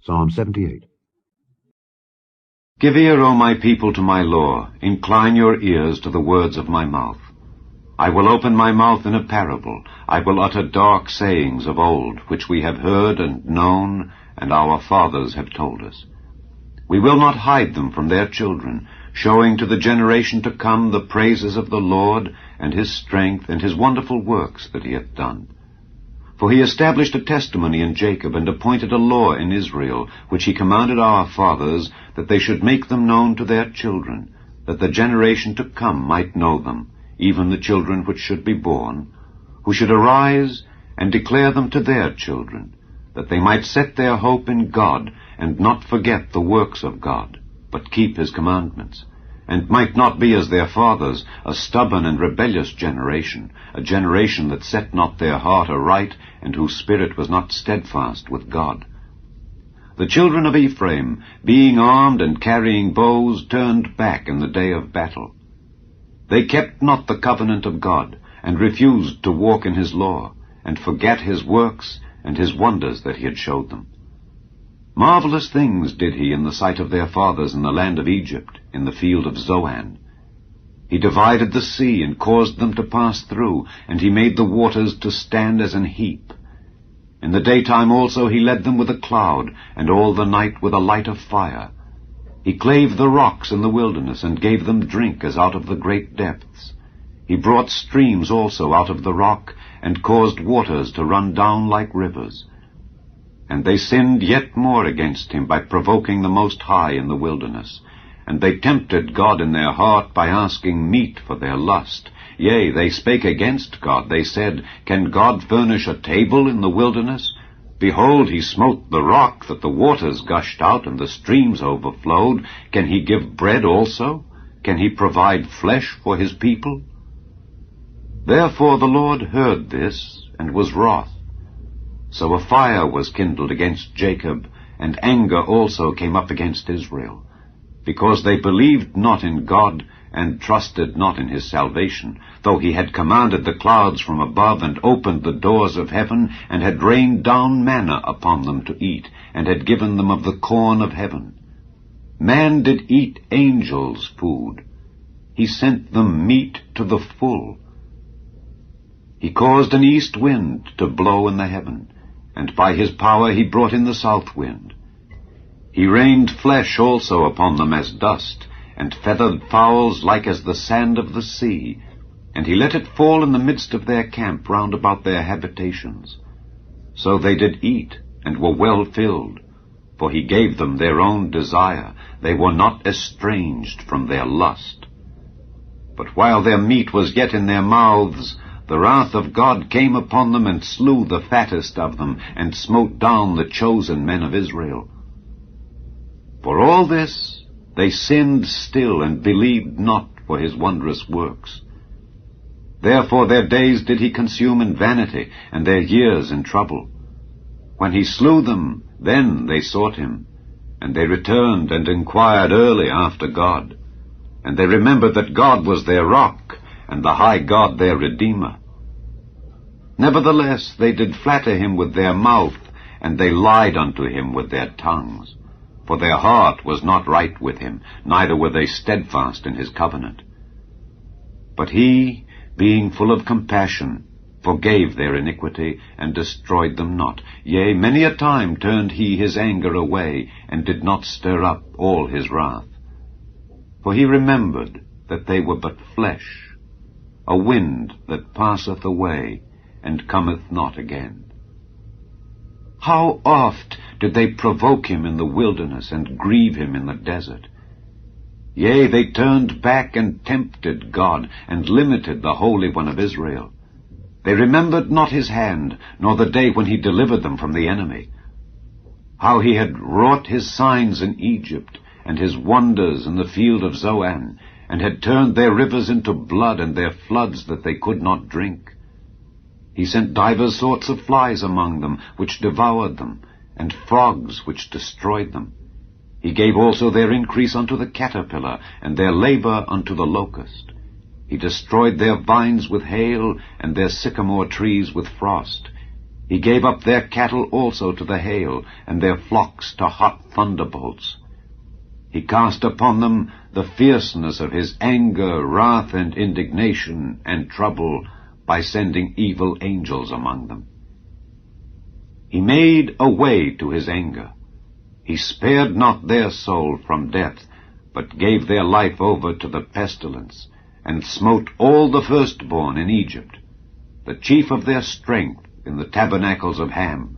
Psalm 78. Give ear, O my people, to my law. Incline your ears to the words of my mouth. I will open my mouth in a parable. I will utter dark sayings of old, which we have heard and known, and our fathers have told us. We will not hide them from their children, showing to the generation to come the praises of the Lord, and his strength, and his wonderful works that he hath done. For he established a testimony in Jacob, and appointed a law in Israel, which he commanded our fathers, that they should make them known to their children, that the generation to come might know them, even the children which should be born, who should arise and declare them to their children, that they might set their hope in God, and not forget the works of God, but keep his commandments, and might not be as their fathers, a stubborn and rebellious generation, a generation that set not their heart aright, and whose spirit was not steadfast with God. The children of Ephraim, being armed and carrying bows, turned back in the day of battle. They kept not the covenant of God, and refused to walk in his law, and forget his works and his wonders that he had showed them. Marvelous things did he in the sight of their fathers in the land of Egypt, in the field of Zoan. He divided the sea and caused them to pass through, and he made the waters to stand as an heap. In the daytime also he led them with a cloud, and all the night with a light of fire. He clave the rocks in the wilderness, and gave them drink as out of the great depths. He brought streams also out of the rock, and caused waters to run down like rivers. And they sinned yet more against him by provoking the Most High in the wilderness. And they tempted God in their heart by asking meat for their lust. Yea, they spake against God. They said, Can God furnish a table in the wilderness? Behold, he smote the rock, that the waters gushed out, and the streams overflowed. Can he give bread also? Can he provide flesh for his people? Therefore the Lord heard this, and was wroth. So a fire was kindled against Jacob, and anger also came up against Israel, because they believed not in God, and trusted not in his salvation, though he had commanded the clouds from above, and opened the doors of heaven, and had rained down manna upon them to eat, and had given them of the corn of heaven. Man did eat angels' food. He sent them meat to the full. He caused an east wind to blow in the heaven, and by his power he brought in the south wind. He rained flesh also upon them as dust, and feathered fowls like as the sand of the sea, and he let it fall in the midst of their camp round about their habitations. So they did eat, and were well filled, for he gave them their own desire. They were not estranged from their lust. But while their meat was yet in their mouths, the wrath of God came upon them, and slew the fattest of them, and smote down the chosen men of Israel. For all this they sinned still, and believed not for his wondrous works. Therefore their days did he consume in vanity, and their years in trouble. When he slew them, then they sought him, and they returned and inquired early after God. And they remembered that God was their rock, and the high God their Redeemer. Nevertheless they did flatter him with their mouth, and they lied unto him with their tongues. For their heart was not right with him, neither were they steadfast in his covenant. But he, being full of compassion, forgave their iniquity, and destroyed them not. Yea, many a time turned he his anger away, and did not stir up all his wrath. For he remembered that they were but flesh, a wind that passeth away, and cometh not again. How oft did they provoke him in the wilderness, and grieve him in the desert? Yea, they turned back and tempted God, and limited the Holy One of Israel. They remembered not his hand, nor the day when he delivered them from the enemy. How he had wrought his signs in Egypt, and his wonders in the field of Zoan, and had turned their rivers into blood, and their floods that they could not drink. He sent divers sorts of flies among them, which devoured them, and frogs which destroyed them. He gave also their increase unto the caterpillar, and their labor unto the locust. He destroyed their vines with hail, and their sycamore trees with frost. He He gave up their cattle also to the hail, and their flocks to hot thunderbolts. He cast upon them the fierceness of his anger, wrath, and indignation, and trouble, by sending evil angels among them. He made a way to his anger. He spared not their soul from death, but gave their life over to the pestilence, and smote all the firstborn in Egypt, the chief of their strength in the tabernacles of Ham,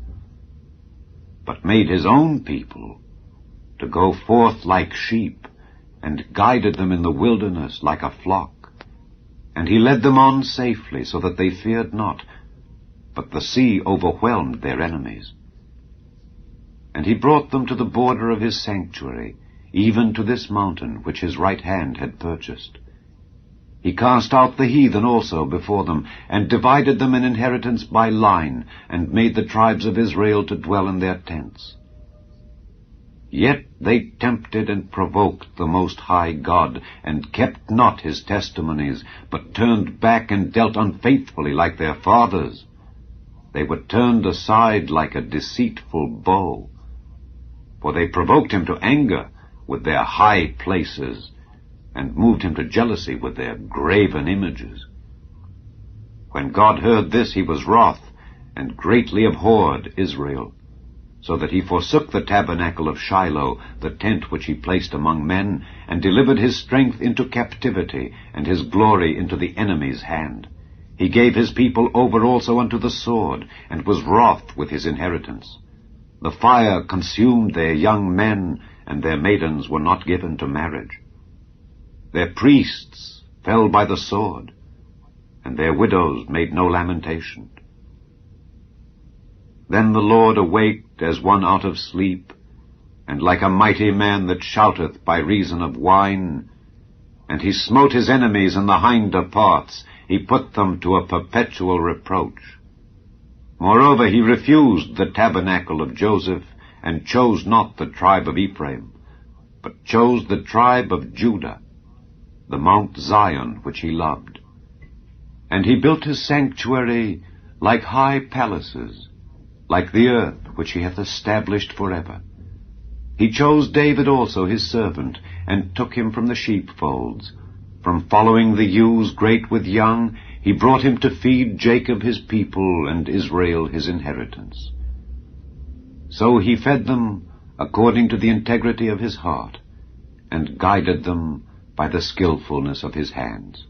but made his own people to go forth like sheep, and guided them in the wilderness like a flock. And he led them on safely, so that they feared not, but the sea overwhelmed their enemies. And he brought them to the border of his sanctuary, even to this mountain which his right hand had purchased. He cast out the heathen also before them, and divided them an inheritance by line, and made the tribes of Israel to dwell in their tents. Yet they tempted and provoked the Most High God, and kept not his testimonies, but turned back and dealt unfaithfully like their fathers. They were turned aside like a deceitful bow, for they provoked him to anger with their high places, and moved him to jealousy with their graven images. When God heard this, he was wroth, and greatly abhorred Israel, so that he forsook the tabernacle of Shiloh, the tent which he placed among men, and delivered his strength into captivity, and his glory into the enemy's hand. He gave his people over also unto the sword, and was wroth with his inheritance. The fire consumed their young men, and their maidens were not given to marriage. Their priests fell by the sword, and their widows made no lamentation. Then the Lord awaked as one out of sleep, and like a mighty man that shouteth by reason of wine. And he smote his enemies in the hinder parts, he put them to a perpetual reproach. Moreover, he refused the tabernacle of Joseph, and chose not the tribe of Ephraim, but chose the tribe of Judah, the Mount Zion which he loved. And he built his sanctuary like high palaces, like the earth which he hath established forever. He chose David also his servant, and took him from the sheepfolds. From following the ewes great with young, he brought him to feed Jacob his people, and Israel his inheritance. So he fed them according to the integrity of his heart, and guided them by the skillfulness of his hands.